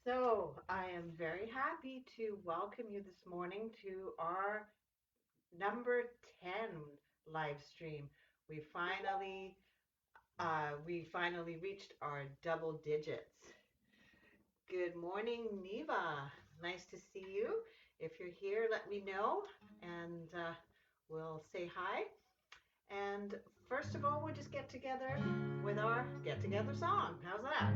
So, I am very happy to welcome you this morning to our number 10 live stream. We finally we finally reached our double digits. Good morning, Neva. Nice to see you. If you're here, let me know and we'll say hi. And first of all, we'll just get together with our get together song. How's that?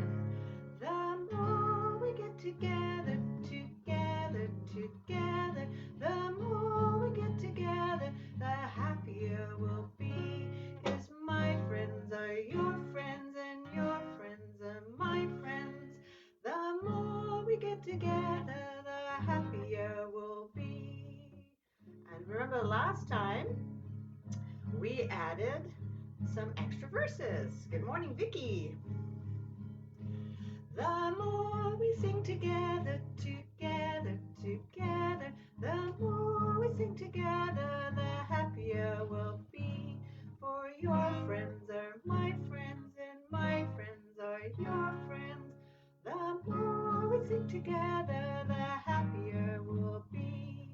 The more we get together, together, together, the more we get together, the happier we'll be. 'Cause my friends are your friends and your friends are my friends. The more we get together, the happier we'll be. And remember last time we added some extra verses. Good morning, Vicky. The more we sing together, together, together, the more we sing together, the happier we'll be. For your friends are my friends, and my friends are your friends. The more we sing together, the happier we'll be.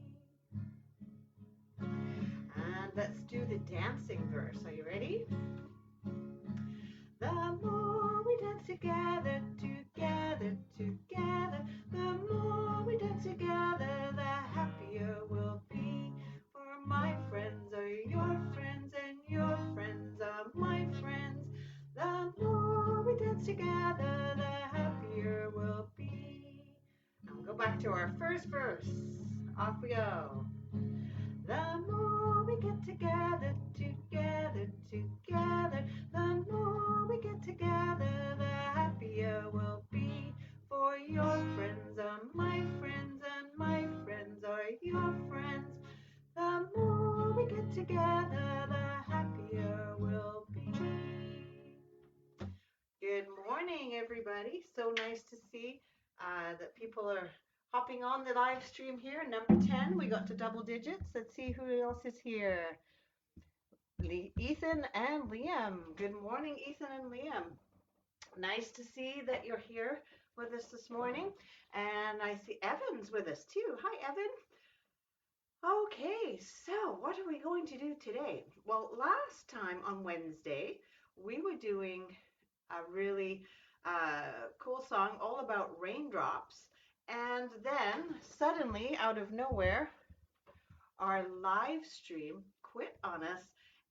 And let's do the dancing verse. Are you ready? The more we dance together, together, together, the more we dance together, the happier we'll be. For my friends are your friends and your friends are my friends. The more we dance together, the happier we'll be. And we'll go back to our first verse. Off we go. The more we get together, together, together, the more we get together, the happier we'll be. For your friends are my friends, and my friends are your friends. The more we get together, the happier we'll be. Good morning, everybody. So nice to see that people are hopping on the live stream here. Number 10, we got to double digits. Let's see who else is here. Ethan and Liam. Good morning, Ethan and Liam. Nice to see that you're here with us this morning. And I see Evan's with us too. Hi, Evan. Okay, so what are we going to do today? Well, last time on Wednesday, we were doing a really cool song all about raindrops. And then suddenly, out of nowhere, our live stream quit on us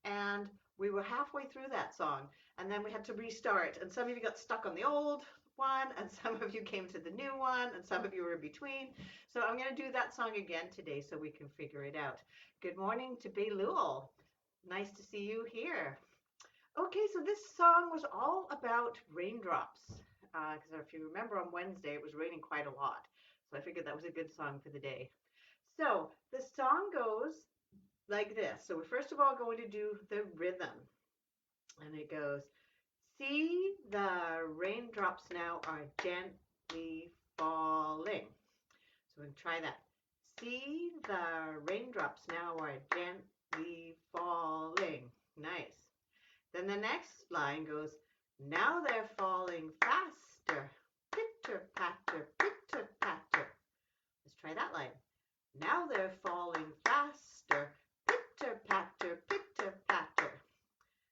and we were halfway through that song and then we had to restart and some of you got stuck on the old one and some of you came to the new one and some of you were in between. So I'm going to do that song again today so we can figure it out. Good morning to Baylul. Nice to see you here. Okay, so this song was all about raindrops because if you remember on Wednesday it was raining quite a lot, so I figured that was a good song for the day. So the song goes like this. So we're first of all going to do the rhythm. And it goes, see the raindrops now are gently falling. So we can try that. See the raindrops now are gently falling. Nice. Then the next line goes, now they're falling faster. Pitter patter, pitter patter. Let's try that line. Now they're falling faster. Pitter patter, pitter patter.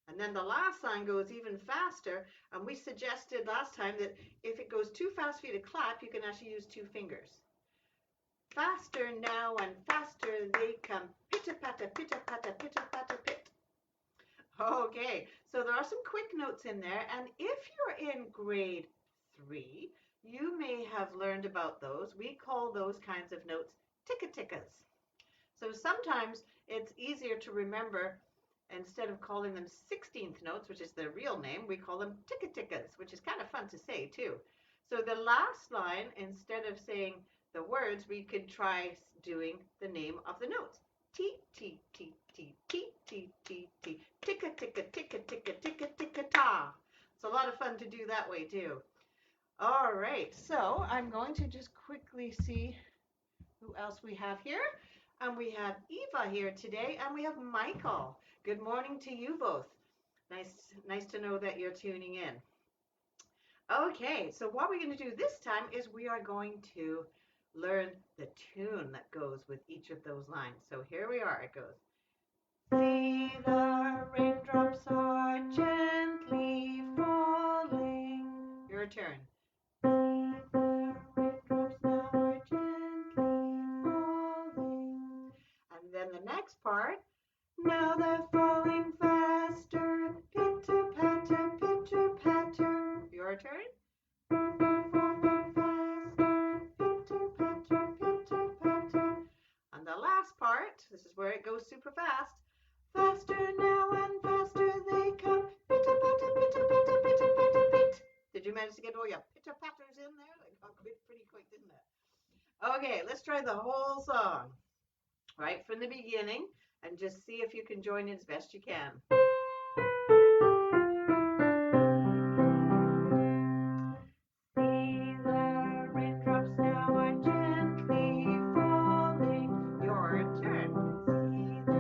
And then the last line goes even faster. And we suggested last time that if it goes too fast for you to clap, you can actually use two fingers. Faster now and faster they come. Pitter patter, pitter patter, pitter patter, pit. Okay, so there are some quick notes in there. And if you're in grade 3, you may have learned about those. We call those kinds of notes ticka-tickas. So sometimes it's easier to remember, instead of calling them 16th notes, which is their real name, we call them ticka-tickas, which is kind of fun to say too. So the last line, instead of saying the words, we could try doing the name of the notes. T, T, T, T, T, T, T, T, ticka, ticka, ticka, ticka, ticka, ticka, ta. It's a lot of fun to do that way too. All right, so I'm going to just quickly see who else we have here. And we have Eva here today, and we have Michael. Good morning to you both. Nice to know that you're tuning in. Okay, so what we're going to do this time is we are going to learn the tune that goes with each of those lines. So here we are. It goes, see the raindrops are gently falling. Your turn. See the raindrops now are gently falling. And then the next part, now they're falling faster, pitter patter, pitter patter. Your turn. Falling faster, pitter patter, pitter patter. And the last part, this is where it goes super fast. Faster now and faster they come, pitter patter, pitter patter, pitter patter, pit. Did you manage to get all your pitter patters in there? They got pretty quick, didn't it? Okay, let's try the whole song right from the beginning and just see if you can join in as best you can. See the raindrops now are gently falling. Your turn. See the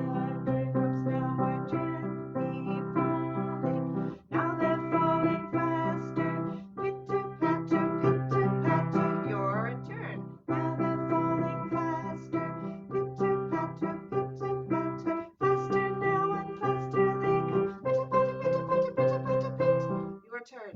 raindrops now are gently falling. Now they're falling faster. Pitter patter, pitter patter. Your turn. Now they're falling faster. Pitter patter, pitter patter. Faster now and faster they come. Pitter patter, pitter patter, pitter patter, pit. Your turn.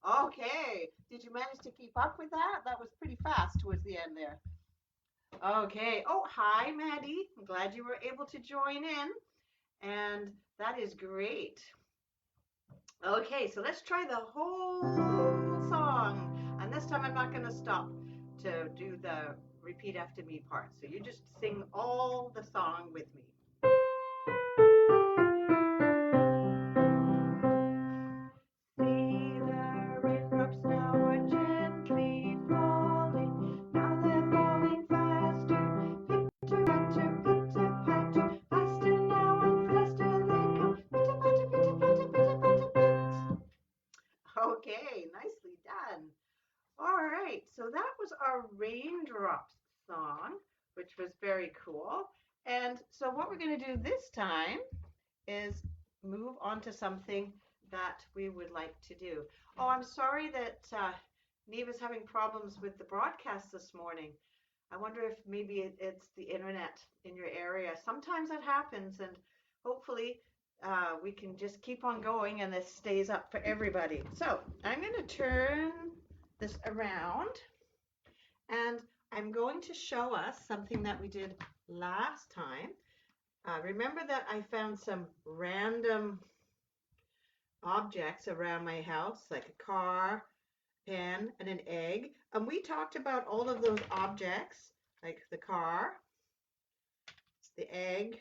Okay, did you manage to keep up with that? That was pretty fast towards the end there. Okay, oh, hi, Maddie. I'm glad you were able to join in, and that is great. Okay, so let's try the whole song, and this time I'm not going to stop to do the repeat after me part, so you just sing all the song with me. See the raindrops now are gently falling. Now they're falling faster. Pitter patter, pitter patter. Faster now and faster they come. Pitter patter, pitter patter, pitter patter, pit. Okay, nicely done. All right, so that was our raindrops song, which was very cool. And so what we're going to do this time is move on to something that we would like to do. Oh, I'm sorry that Neva's having problems with the broadcast this morning. I wonder if maybe it's the internet in your area. Sometimes that happens, and hopefully we can just keep on going and this stays up for everybody. So I'm going to turn this around, and I'm going to show us something that we did last time. Remember that I found some random objects around my house, like a car, pen, and an egg. And we talked about all of those objects, like the car, the egg,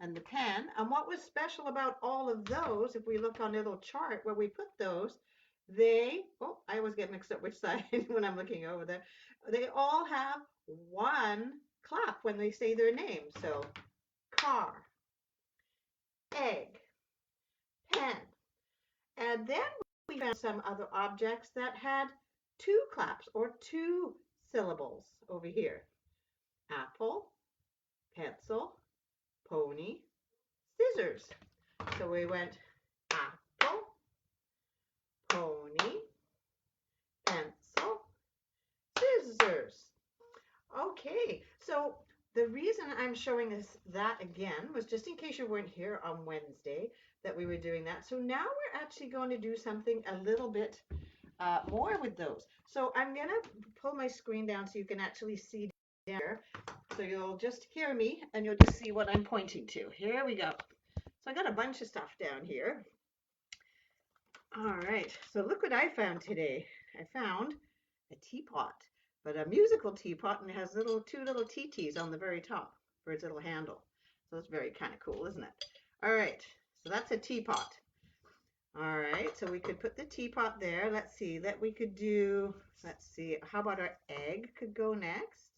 and the pen. And what was special about all of those, if we look on a little chart where we put those, I always get mixed up which side when I'm looking over there. They all have one clap when they say their name. So car, egg, pen. And then we found some other objects that had two claps or two syllables over here. Apple, pencil, pony, scissors. So we went apple, pony, pencil, scissors. Okay, so the reason I'm showing that again was just in case you weren't here on Wednesday that we were doing that. So now we're actually going to do something a little bit more with those. So I'm going to pull my screen down so you can actually see down here. So you'll just hear me and you'll just see what I'm pointing to. Here we go. So I got a bunch of stuff down here. All right, so look what I found today. I found a teapot, but a musical teapot, and it has two little TTs on the very top for its little handle. So it's very kind of cool, isn't it? All right, so that's a teapot. All right, so we could put the teapot there. Let's see, how about our egg could go next?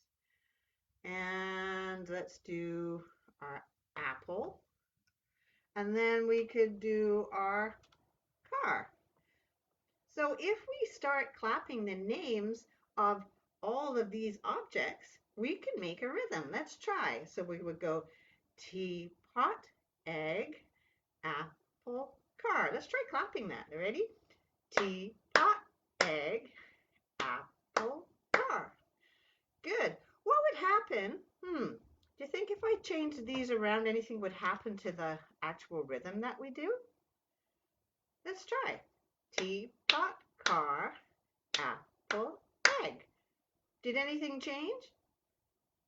And let's do our apple. And then we could do our car. So if we start clapping the names of all of these objects, we can make a rhythm. Let's try. So we would go teapot, egg, apple, car. Let's try clapping that. Ready? Teapot, egg, apple, car. Good. What would happen? Do you think if I changed these around, anything would happen to the actual rhythm that we do? Let's try. Teapot, car, apple, egg. Did anything change?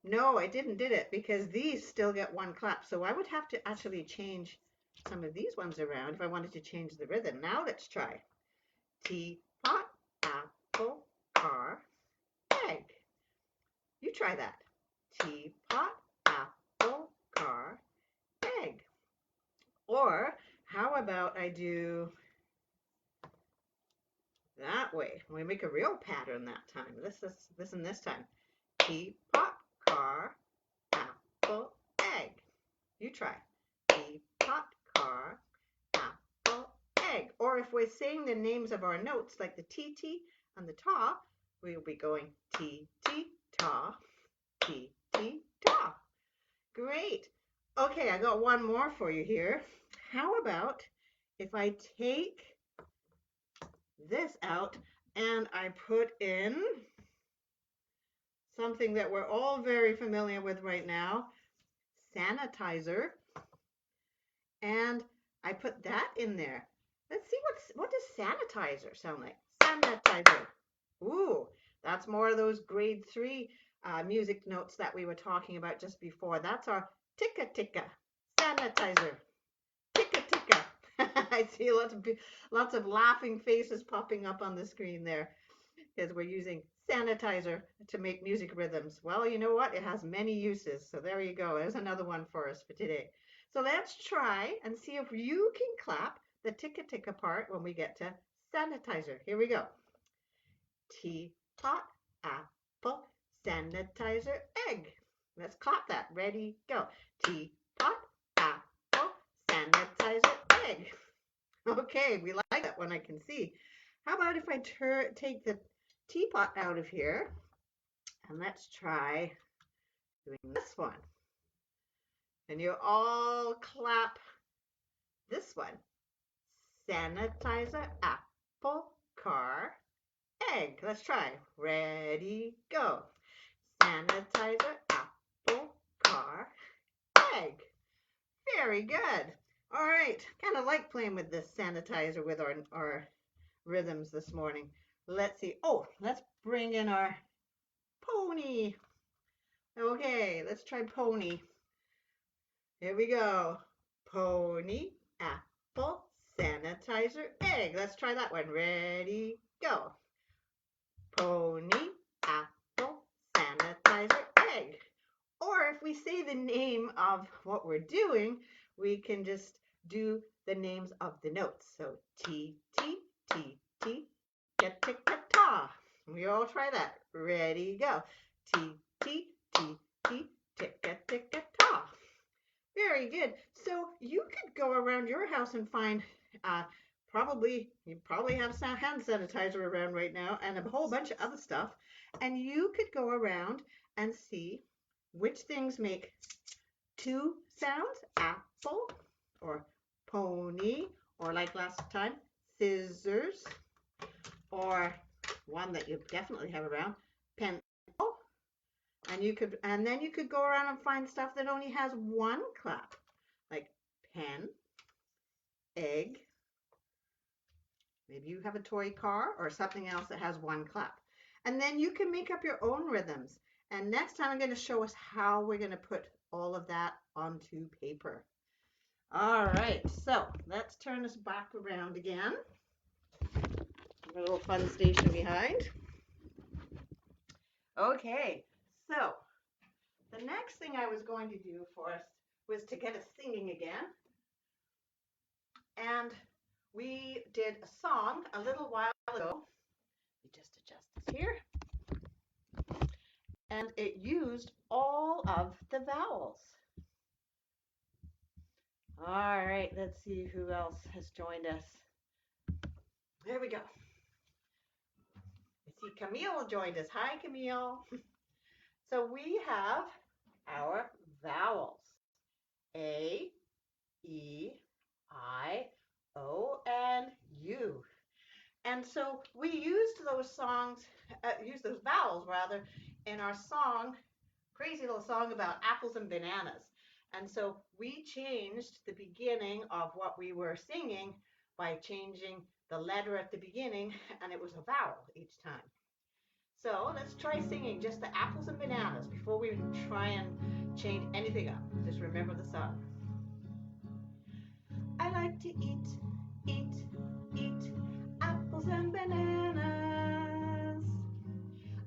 No, I didn't, did it? Because these still get one clap. So I would have to actually change some of these ones around if I wanted to change the rhythm. Now let's try. Teapot, apple, car, egg. You try that. Teapot, apple, car, egg. Or how about I do that way? We make a real pattern that time. Listen this time. Teapot, car, apple, egg. You try. Teapot, car, apple, egg. Or if we're saying the names of our notes, like the T on the ta, we'll be going T, ta, T, ta. Great. Okay, I got one more for you here. How about if I take this out and I put in something that we're all very familiar with right now, sanitizer, and I put that in there. Let's see what does sanitizer sound like? Sanitizer. Ooh, that's more of those grade 3 music notes that we were talking about just before. That's our ticka ticka sanitizer. Ticka ticka. I see lots of laughing faces popping up on the screen there because we're using sanitizer to make music rhythms. Well, you know what? It has many uses. So there you go. There's another one for us for today. So let's try and see if you can clap the ticka ticka part when we get to sanitizer. Here we go. Teapot, apple, sanitizer, egg. Let's clap that. Ready, go. Teapot, apple, sanitizer, egg. Okay, we like that one, I can see. How about if I take the teapot out of here and let's try doing this one. And you all clap this one. Sanitizer, apple, car, egg. Let's try. Ready, go. Sanitizer, apple, car, egg. Very good. All right. Kind of like playing with this sanitizer with our rhythms this morning. Let's see. Oh, let's bring in our pony. Okay, let's try pony. Here we go. Pony, apple, sanitizer, egg. Let's try that one. Ready, go. Pony, apple, sanitizer, egg. Or if we say the name of what we're doing, we can just do the names of the notes. So T, T, T, T, ta. We all try that. Ready, go. T, T, T, T, ticka, ticka, ta. Very good. So you could go around your house and find you probably have some hand sanitizer around right now and a whole bunch of other stuff. And you could go around and see which things make two sounds, apple or pony, or like last time, scissors, or one that you definitely have around, pencil. And then you could go around and find stuff that only has one clap, like pen, egg. Maybe you have a toy car or something else that has one clap. And then you can make up your own rhythms. And next time I'm going to show us how we're going to put all of that onto paper. All right, so let's turn this back around again. A little fun station behind. Okay, so the next thing I was going to do for us was to get us singing again. And we did a song a little while ago. We just adjust this here. And it used all of the vowels. All right, let's see who else has joined us. There we go. I see Camille joined us. Hi, Camille. So we have our vowels. A, E, I, O, and U. And so we used those vowels rather, in our song, crazy little song about apples and bananas. And so we changed the beginning of what we were singing by changing the letter at the beginning, and it was a vowel each time. So let's try singing just the apples and bananas before we try and change anything up. Just remember the song. I like to eat, eat apples and bananas.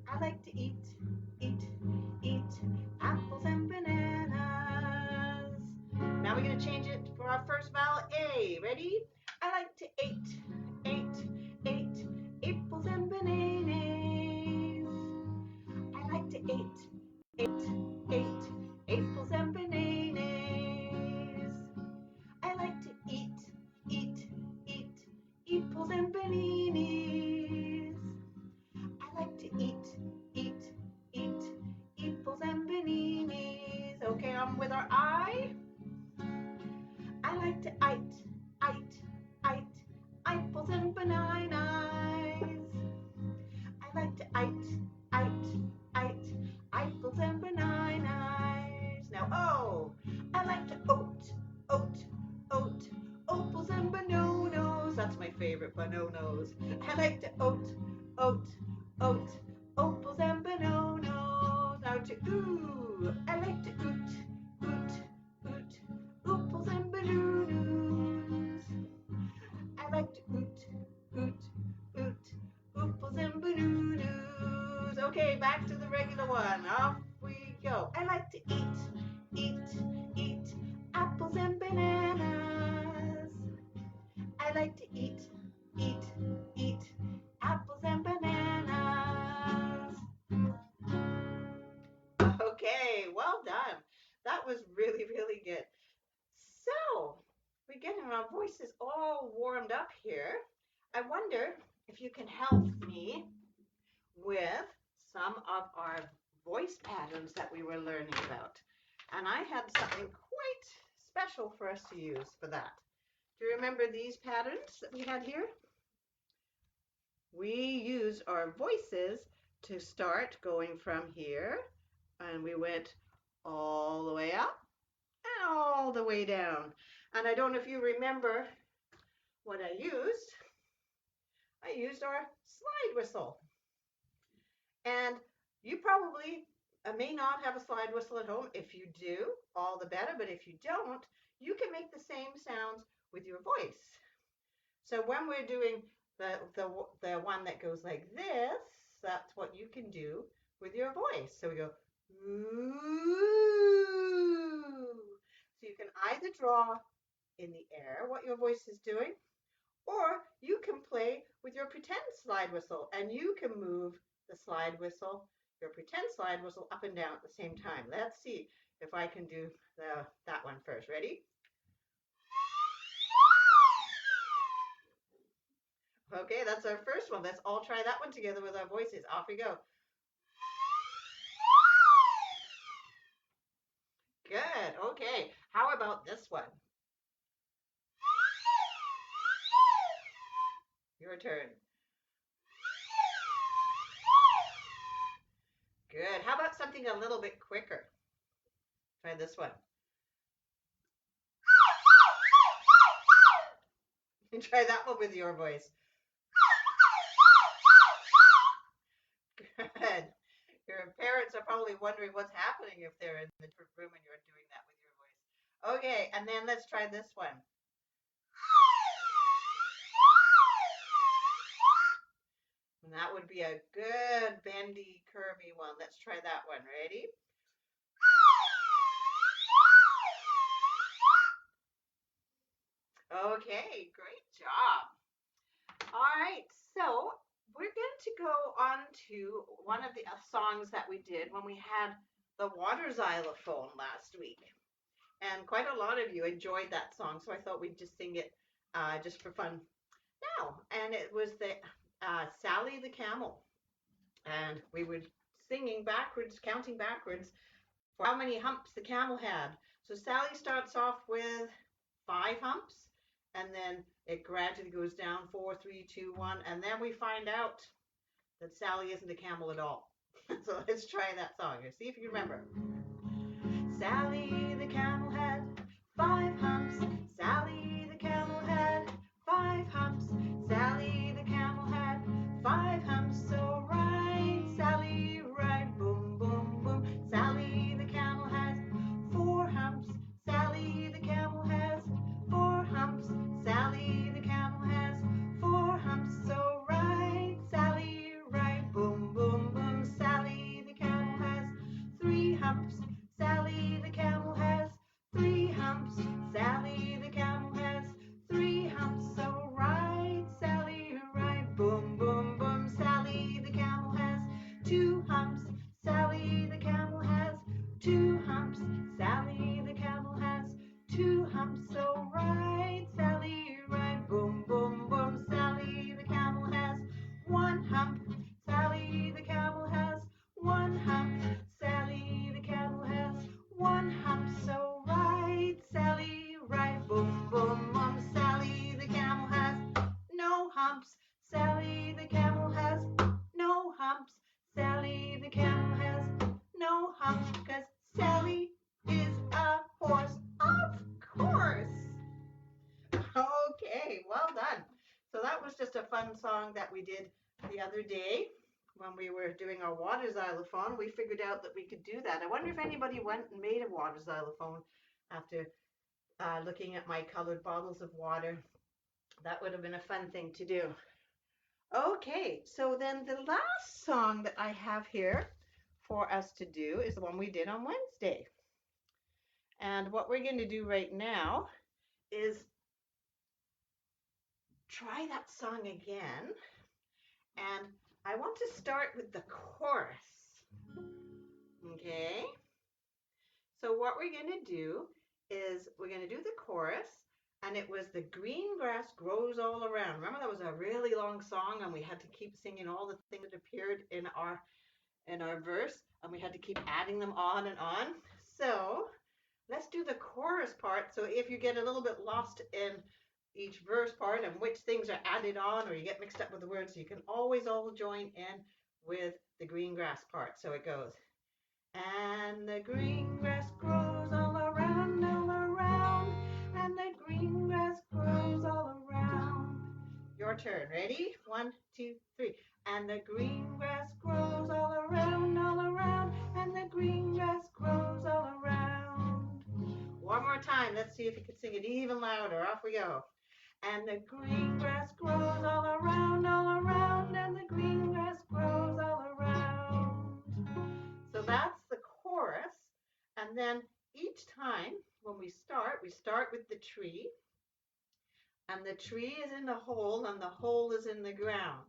I like to eat, eat apples and bananas. Now we're going to change it for our first vowel, A. Ready? I like to eat apples and bananas. I like to eat apples and bananas. I like to eat apples and bananas. I like to eat apples and bananas. Okay, on with our I. I like to eat apples and bananas. I like to eat apples and bananas. Now, oh, I like to oat, opals and bananas. That's my favorite, bananas. I like to oat, opals and bananas. Now to ooh, I like to oot, opals and bananas. I like to oot, opals and bananas. Okay, back to the regular one. Off we go. I like to eat apples and bananas. I like to eat apples and bananas. Okay, well done. That was really, really good. So, we're getting our voices all warmed up here. I wonder if you can help me with some of our voice patterns that we were learning about. And I had something quite special for us to use for that. Do you remember these patterns that we had here? We used our voices to start going from here, and we went all the way up and all the way down. And I don't know if you remember what I used. I used our slide whistle. And you probably may not have a slide whistle at home. If you do, all the better. But if you don't, you can make the same sounds with your voice. So when we're doing the one that goes like this, that's what you can do with your voice. So we go, ooh. So you can either draw in the air what your voice is doing, or you can play with your pretend slide whistle, and you can move the slide whistle, your pretend slide whistle, up and down at the same time. Let's see if I can do that one first. Ready? Okay, that's our first one. Let's all try that one together with our voices. Off we go. Good. Okay. How about this one? Your turn. Good. How about something a little bit quicker? Try this one. Try that one with your voice. Good. Your parents are probably wondering what's happening if they're in the room and you're doing that with your voice. Okay, and then let's try this one. And that would be a good bendy, curvy one. Let's try that one. Ready? Okay, great job. All right, so we're going to go on to one of the songs that we did when we had the water xylophone last week. And quite a lot of you enjoyed that song, so I thought we'd just sing it just for fun now. And it was the Sally the Camel. And we were singing backwards, counting backwards for how many humps the camel had. So Sally starts off with 5 humps, and then it gradually goes down 4, 3, 2, 1, and then we find out that Sally isn't a camel at all. So let's try that song here. See if you remember. Sally the camel had 5 humps. Sally the camel had 5 humps. Sally the camel had 5 humps. So ride, Sally, ride, boom, boom, boom. Sally the camel has 4 humps. Sally the camel has 4 humps. Sally the camel has 4 humps. So ride, Sally, ride, boom, boom, boom. Sally the camel has 3 humps. Sally the camel has 3 humps. Sally the camel has 3 humps. So ride, Sally, ride, boom, boom, boom. Sally the camel has 2 humps. Sally the camel has 2 humps. Sally the camel has 2 humps. So ride, Sally, ride, boom, boom, boom. Sally the camel has 1 hump. Sally the camel has 1 hump. Sally the camel has 1 hump. So ride, Sally, ride, boom, boom, boom. Sally the camel has no humps. Sally the camel has no humps. Sally the camel has no humps, because Sally is a horse. Of course. Okay, well done. So that was just a fun song that we did the other day when we were doing our water xylophone. We figured out that we could do that. I wonder if anybody went and made a water xylophone after looking at my colored bottles of water. That would have been a fun thing to do. Okay, so then the last song that I have here for us to do is the one we did on Wednesday. And what we're going to do right now is try that song again. And I want to start with the chorus. Okay? So what we're going to do is we're going to do the chorus, and it was the green grass grows all around. Remember, that was a really long song, and we had to keep singing all the things that appeared in our verse, and we had to keep adding them on and on. So let's do the chorus part. So if you get a little bit lost in each verse part and which things are added on, or you get mixed up with the words, you can always all join in with the green grass part. So it goes, and the green grass grows all around, and the green grass grows all around. Your turn. Ready? 1, 2, 3. And the green grass grows all around, and the green grass grows all around. One more time. Let's see if you can sing it even louder. Off we go. And the green grass grows all around, and the green grass grows all around. So that's the chorus. And then each time when we start with the tree. And the tree is in the hole, and the hole is in the ground.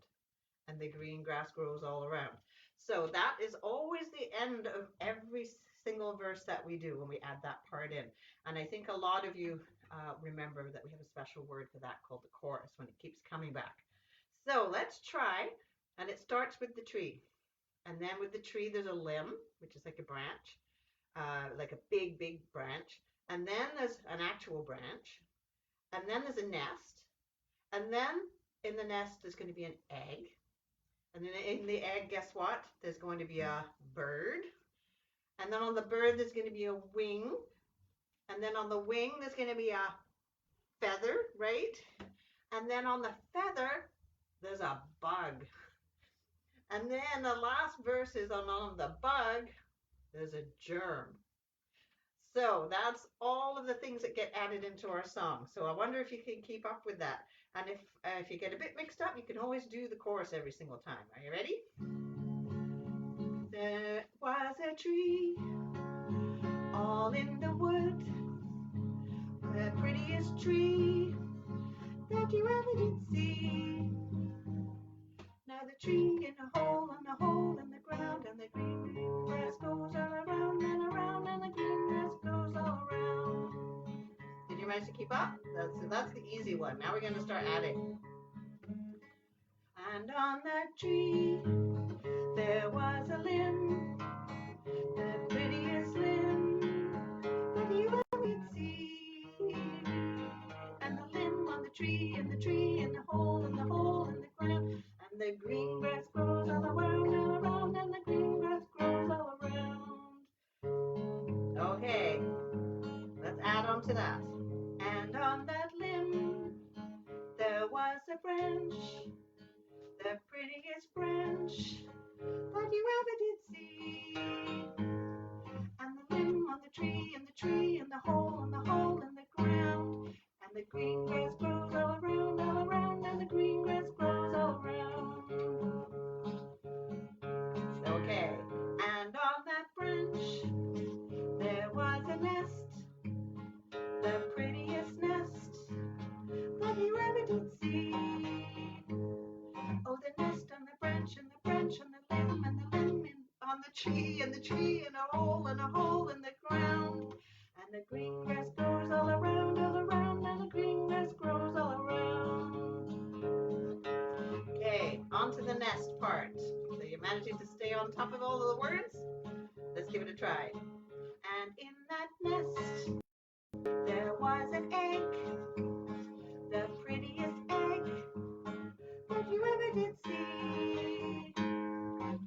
And the green grass grows all around. So that is always the end of every single verse that we do when we add that part in. And I think a lot of you remember that we have a special word for that called the chorus when it keeps coming back. So let's try. And it starts with the tree. And then with the tree, there's a limb, which is like a branch, like a big, big branch. And then there's an actual branch. And then there's a nest. And then in the nest, there's going to be an egg. And then in the egg, guess what? There's going to be a bird. And then on the bird, there's going to be a wing. And then on the wing, there's going to be a feather, right? And then on the feather, there's a bug. And then the last verse is on the bug, there's a germ. So that's all of the things that get added into our song. So I wonder if you can keep up with that. And if you get a bit mixed up, you can always do the chorus every single time. Are you ready? There was a tree all in the wood, the prettiest tree that you ever did see. Now the tree in a hole, and a hole in the ground, and the green grass goes all around and around, and the green grass goes all around. Did you manage to keep up? That's the easy one. Now we're going to start adding. And on that tree there was a limb, the prettiest limb that you ever did see. And the limb on tree, in the hole in the ground. And the green grass grows all around, and the green grass grows all around. Okay, let's add on to that. And on that limb there was a branch, the prettiest branch that you ever did see. And the limb on the tree, and the tree, and the hole in the ground. And the green grass grows all around, and the green grass grows all around. Okay, and on that branch there was a nest, the prettiest nest that you ever did see. Oh, the nest on the branch, and the branch on the limb, and the limb on the tree, and the tree in a hole in the ground. And the green grass grows all around, and the green grass grows all around. Okay, on to the nest part. So you're managing to stay on top of all of the words? Let's give it a try. And in that nest there was an egg, the prettiest egg that you ever did see.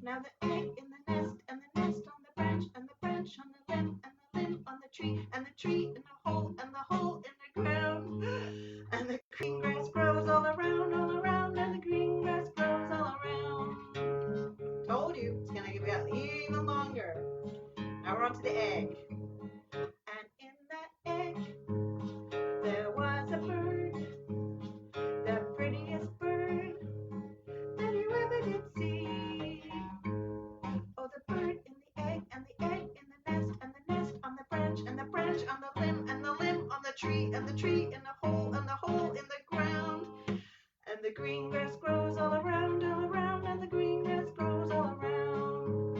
Now the egg in the nest, and the nest on the branch, and the branch on the limb, and the limb on the tree, and the tree in the hole, and the hole in the ground. And the green grass grows all around, and the green grass grows all around. Told you, it's gonna get even longer. Now we're on to the egg. And in that egg there was a bird, the prettiest bird that you ever did see. Oh, the bird in the egg, and the egg in the nest, and the nest on the branch, and the branch on the limb, and the limb on the tree, and the tree in the hole, and the hole in the ground. And the green grass grows all around, and the green grass grows all around.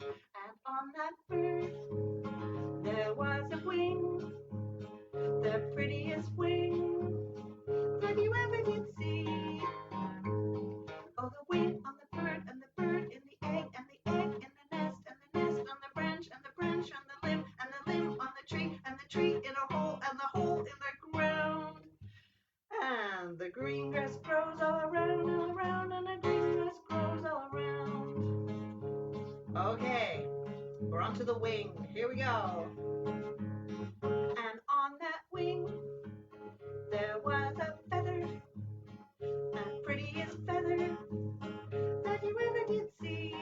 And on that bird there was a wing, the prettiest wing that you ever did see. Oh, the wing on the bird, and the bird in the egg, and the egg in the nest, and the nest on the branch, and the branch on the limb, and the limb on the tree, and the tree in a hole, and the hole in the ground. And the green grass grows all around, and the green grass grows all around. Okay, we're on to the wing. Here we go. And on that wing there was a feather, the prettiest feather that you ever did see.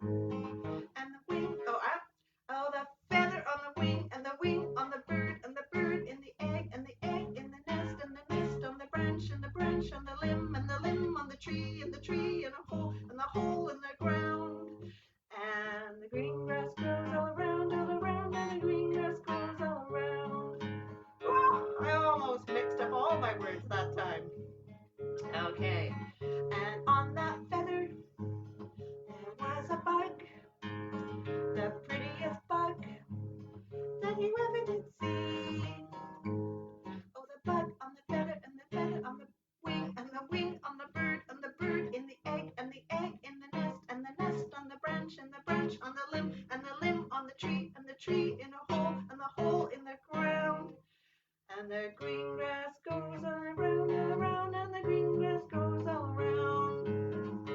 And the wing, the feather on the wing, and the wing on the bird, and the bird in the egg, and the egg in the nest, and the nest on the branch, and the branch on the limb, and the limb on the tree, and the tree in a hole, and the hole in the ground. And the green grass grows all around, and the green grass grows all around. Oh, I almost mixed up all my words that time. Okay, and on that feather there was a bug, the prettiest bug that you ever did see. Oh, the bug on the feather, and the feather on the wing, and the wing on the bird, and the bird in the egg, and the egg in the nest, and the nest on the branch, and the branch on the limb, and the limb on the tree, and the tree in a hole, and the hole in the ground. And the green grass goes all around, and the green grass goes all around.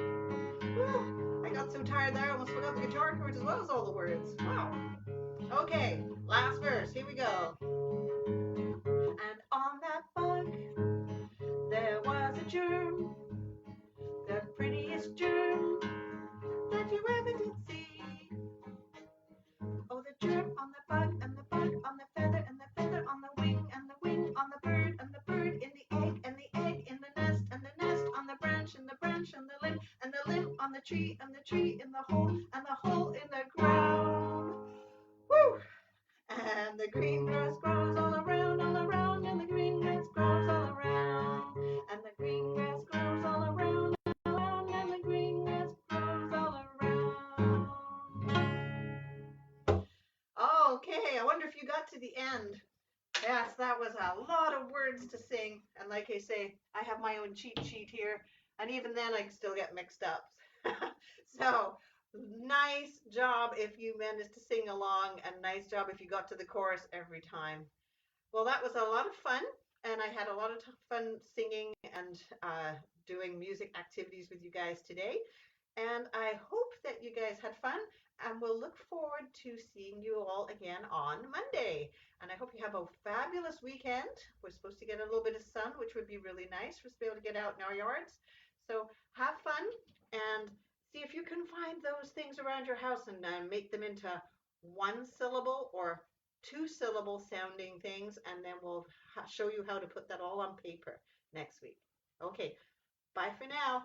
Whew, I got so tired there, I almost forgot the guitar chords as well as all the words. Wow. Okay, last verse, here we go. And on that bug there was a germ, the prettiest germ that you ever did see. Oh, the germ on the bug, and the bug on the feather, and the feather on the wing, and the wing on the bird, and the bird in the egg, and the egg in the nest, and the nest on the branch, and the branch on the limb, and the limb on the tree, and the tree in the hole, and the hole in the ground. Woo! And the green grass grows all around, and the green grass grows all around. And the green grass grows all around, and the green grass grows all around. Okay, I wonder if you got to the end. Yes, that was a lot of words to sing. And like I say, I have my own cheat sheet here. And even then, I can still get mixed up. So, nice job if you managed to sing along. And nice job if you got to the chorus every time. Well, that was a lot of fun, and I had a lot of fun singing and doing music activities with you guys today. And I hope that you guys had fun, and we'll look forward to seeing you all again on Monday. And I hope you have a fabulous weekend. We're supposed to get a little bit of sun, which would be really nice for us to be able to get out in our yards. So have fun and see if you can find those things around your house and make them into one syllable or two syllable sounding things, and then we'll show you how to put that all on paper next week. Okay, bye for now.